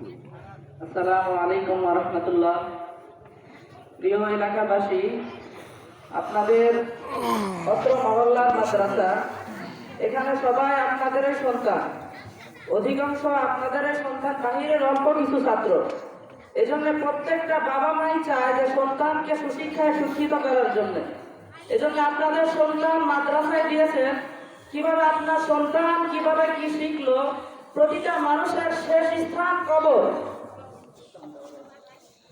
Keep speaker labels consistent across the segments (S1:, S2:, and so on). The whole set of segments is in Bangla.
S1: আসসালামু আলাইকুম ওয়া রাহমাতুল্লাহ। প্রিয় এলাকাবাসী, আপনাদের অত্র মহল্লার মাদ্রাসা, এখানে সবাই আপনাদেরই সন্তান। অধিকাংশ আপনাদেরই সন্তান, বাহিরের অল্প কিছু ছাত্র। এজন্য প্রত্যেকটা বাবা মাই চায় যে সন্তানকে সুশিক্ষায় শিক্ষিত করার জন্য। এজন্য আপনাদের সন্তান মাদ্রাসায় দিয়েছেন। কিভাবে আপনার সন্তান কিভাবে কি শিখলো, প্রতিটা মানুষের শেষ স্থান কবর।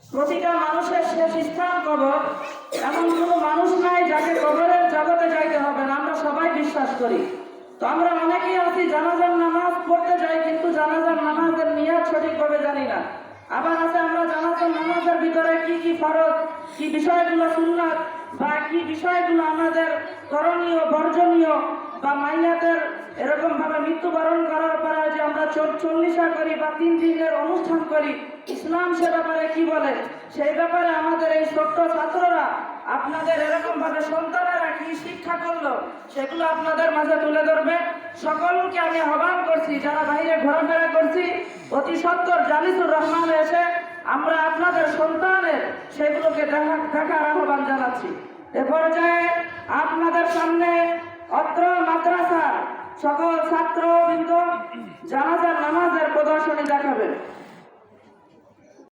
S1: প্রতিটা মানুষের শেষ স্থান কবর। এমন কোনো মানুষ নাই যাকে কবরের জগতে যাইতে হবে না, আমরা সবাই বিশ্বাস করি। তো আমরা অনেকেই আছি জানাজার নামাজ পড়তে যাই, কিন্তু জানাজার নামাজের নিয়ত সঠিকভাবে জানি না। আবার আছে আমরা জানাজার নামাজের ভিতরে কি কি ফরজ, কি বিষয়গুলো সুন্নাত, বা কি বিষয়গুলো আমাদের করণীয় বর্জনীয়, বা মাইয়াতের এরকম ভাবে মৃত্যুবরণ করার পরে যে আমরা চল্লিশা করি বা 3 দিনের অনুষ্ঠান করি, ইসলাম সে ব্যাপারে কি বলে, সেই ব্যাপারে আমাদের এই ছোট্ট ছাত্ররা আপনাদের এরকম ভাবে সন্তানেরা কি শিক্ষা করলো সেগুলো আপনাদের মাঝে তুলে ধরবে। সকলকে আমি আহ্বান করছি, যারা বাইরে ঘোরাফেরা করছি, অতি সত্বর জালিসুর রহমান এসে আমরা আপনাদের সন্তানের সেগুলোকে দেখার আহ্বান জানাচ্ছি। এ পর্যায়ে আপনাদের সামনে অত্র মাদ্রাসার সকল ছাত্রবৃন্দ জানাজার নামাজের প্রদর্শনী দেখাবেন।